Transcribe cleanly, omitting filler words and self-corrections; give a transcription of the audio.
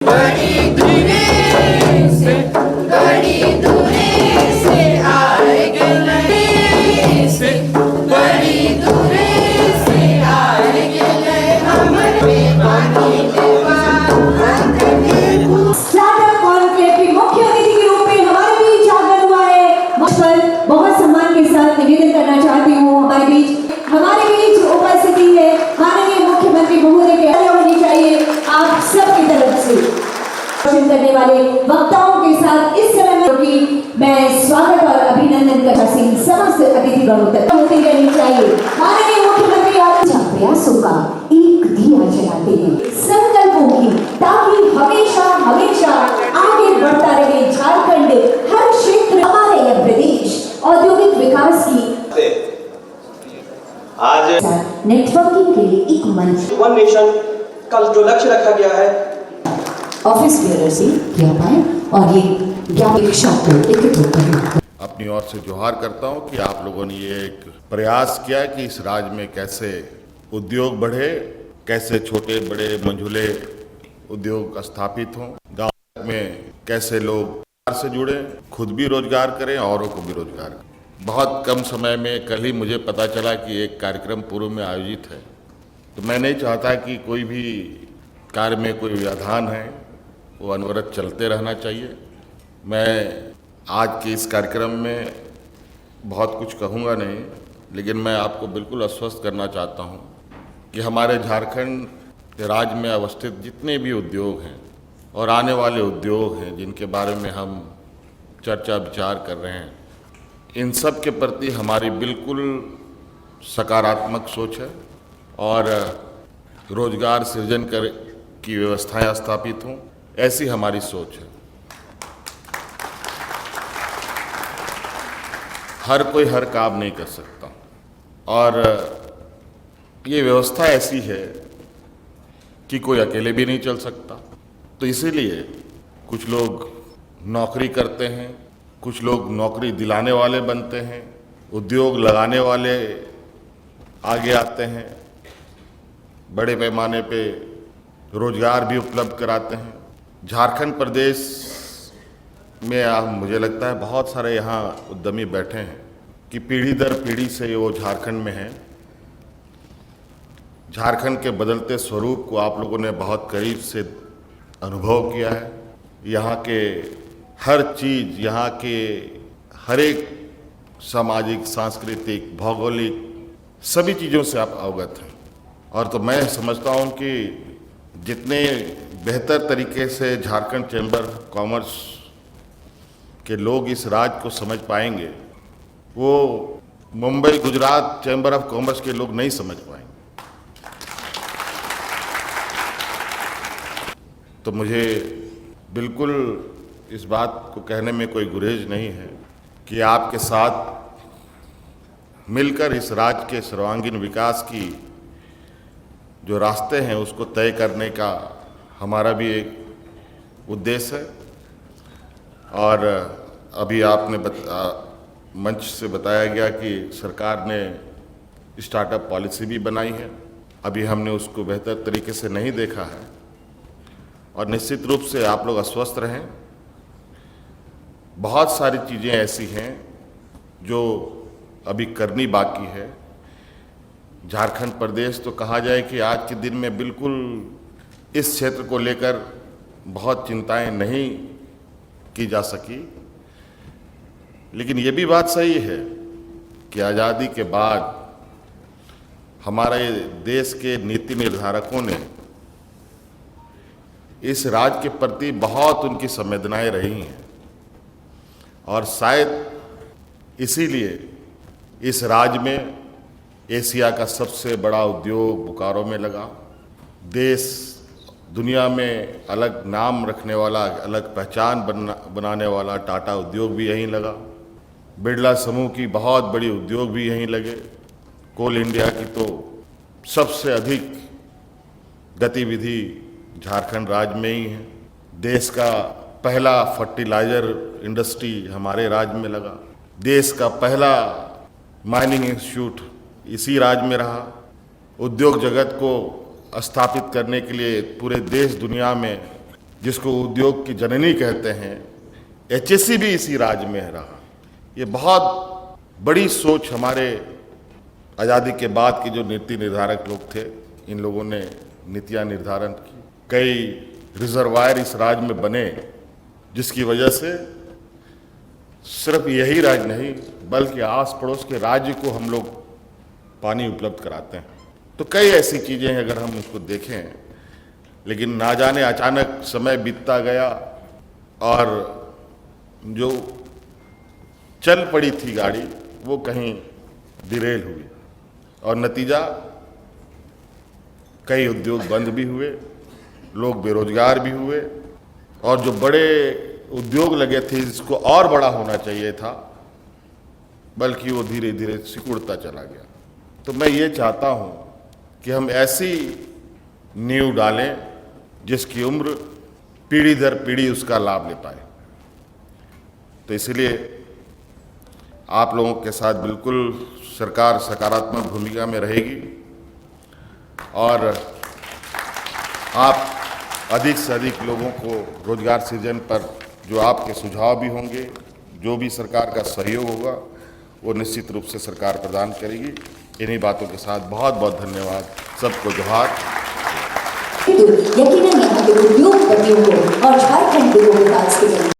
बड़ी दूरी से आएंगे लड़ी से बड़ी दूरी से आएंगे हमारे पानी स्टार्टअप कॉन्क्लेव के मुख्य अतिथि के रूप में हमारे बीच आगमन हुआ है। पर बहुत सम्मान के साथ निवेदन करना चाहती हूँ हमारे बीच उपस्थिति है माननीय मुख्यमंत्री महोदय के होनी चाहिए आप सबकी तरफ से करने वाले वक्ताओं के साथ इस समय की मैं स्वागत और अभिनंदन करता सिंह समस्त अतिथिगणों तक होती रहनी चाहिए। माननीय मुख्यमंत्री आप प्रयासों का एक दिया जलाते हैं संकल्पों की, ताकि हमेशा हमेशा आगे बढ़ता रहे झारखंड हर क्षेत्र हमारे यह प्रदेश औद्योगिक विकास की आज नेटवर्किंग के लिए एक मंच वन नेशन का जो लक्ष्य रखा गया है ऑफिस बेयर से किया पाए और ये ज्ञापन को एकत्रित करें। अपनी ओर से जोहार करता हूं कि आप लोगों ने ये एक प्रयास किया कि इस राज्य में कैसे उद्योग बढ़े, कैसे छोटे बड़े मंझूले उद्योग स्थापित हों, गांव में कैसे लोग रोजगार से जुड़े, खुद भी रोजगार करें, औरों को भी रोजगार करें। बहुत कम समय में कल ही मुझे पता चला कि एक कार्यक्रम पूर्व में आयोजित है, तो मैं नहीं चाहता कि कोई भी कार्य में कोई व्यवधान है वो अनवरत चलते रहना चाहिए। मैं आज के इस कार्यक्रम में बहुत कुछ कहूँगा नहीं, लेकिन मैं आपको बिल्कुल आश्वस्त करना चाहता हूँ कि हमारे झारखंड राज्य में अवस्थित जितने भी उद्योग हैं और आने वाले उद्योग हैं जिनके बारे में हम चर्चा विचार कर रहे हैं, इन सब के प्रति हमारी बिल्कुल सकारात्मक सोच है और रोजगार सृजन कर की व्यवस्थाएं स्थापित हों, ऐसी हमारी सोच है। हर कोई हर काम नहीं कर सकता और ये व्यवस्था ऐसी है कि कोई अकेले भी नहीं चल सकता, तो इसीलिए कुछ लोग नौकरी करते हैं, कुछ लोग नौकरी दिलाने वाले बनते हैं, उद्योग लगाने वाले आगे आते हैं, बड़े पैमाने पे रोजगार भी उपलब्ध कराते हैं। झारखंड प्रदेश में मुझे लगता है बहुत सारे यहाँ उद्यमी बैठे हैं कि पीढ़ी दर पीढ़ी से वो झारखंड में हैं। झारखंड के बदलते स्वरूप को आप लोगों ने बहुत करीब से अनुभव किया है। यहाँ के हर चीज़, यहाँ के हर एक सामाजिक, सांस्कृतिक, भौगोलिक सभी चीज़ों से आप अवगत हैं और तो मैं समझता हूँ कि जितने बेहतर तरीके से झारखंड चैम्बर ऑफ कॉमर्स के लोग इस राज्य को समझ पाएंगे, वो Mumbai Gujarat chamber of commerce के लोग नहीं समझ पाएंगे। तो मुझे बिल्कुल इस बात को कहने में कोई गुरेज नहीं है कि आपके साथ मिलकर इस राज्य के सर्वांगीण विकास की जो रास्ते हैं उसको तय करने का हमारा भी एक उद्देश्य है। और अभी आपने मंच से बताया गया कि सरकार ने स्टार्टअप पॉलिसी भी बनाई है। अभी हमने उसको बेहतर तरीके से नहीं देखा है और निश्चित रूप से आप लोग आश्वस्त रहें। बहुत सारी चीज़ें ऐसी हैं जो अभी करनी बाकी है। झारखंड प्रदेश तो कहा जाए कि आज के दिन में बिल्कुल इस क्षेत्र को लेकर बहुत चिंताएं नहीं की जा सकी, लेकिन ये भी बात सही है कि आज़ादी के बाद हमारे देश के नीति निर्धारकों ने इस राज्य के प्रति बहुत उनकी संवेदनाएं रही हैं और शायद इसीलिए इस राज्य में एशिया का सबसे बड़ा उद्योग बोकारो में लगा। देश दुनिया में अलग नाम रखने वाला, अलग पहचान बनाने वाला टाटा उद्योग भी यहीं लगा। बिरला समूह की बहुत बड़ी उद्योग भी यहीं लगे। कोल इंडिया की तो सबसे अधिक गतिविधि झारखंड राज्य में ही है। देश का पहला फर्टिलाइजर इंडस्ट्री हमारे राज्य में लगा। देश का पहला माइनिंग इंस्टीट्यूट इसी राज्य में रहा। उद्योग जगत को स्थापित करने के लिए पूरे देश दुनिया में जिसको उद्योग की जननी कहते हैं, एचएससी भी इसी राज्य में रहा। ये बहुत बड़ी सोच हमारे आज़ादी के बाद के जो नीति निर्धारक लोग थे, इन लोगों ने नीतियाँ निर्धारण की। कई रिजर्वायर इस राज्य में बने, जिसकी वजह से सिर्फ यही राज्य नहीं बल्कि आस पड़ोस के राज्य को हम लोग पानी उपलब्ध कराते हैं। तो कई ऐसी चीज़ें हैं अगर हम उसको देखें, लेकिन ना जाने अचानक समय बीतता गया और जो चल पड़ी थी गाड़ी वो कहीं डिरेल हुई और नतीजा कई उद्योग बंद भी हुए, लोग बेरोजगार भी हुए और जो बड़े उद्योग लगे थे जिसको और बड़ा होना चाहिए था, बल्कि वो धीरे धीरे सिकुड़ता चला गया। तो मैं ये चाहता हूँ कि हम ऐसी नींव डालें जिसकी उम्र पीढ़ी दर पीढ़ी उसका लाभ ले पाए। तो इसलिए आप लोगों के साथ बिल्कुल सरकार सकारात्मक भूमिका में रहेगी और आप अधिक से अधिक लोगों को रोजगार सृजन पर जो आपके सुझाव भी होंगे, जो भी सरकार का सहयोग होगा, वो निश्चित रूप से सरकार प्रदान करेगी। इन्हीं बातों के साथ बहुत बहुत धन्यवाद। सबको जोहार। यकीनन यहाँ के उद्योगपतियों को और झारखंड के विकास के लिए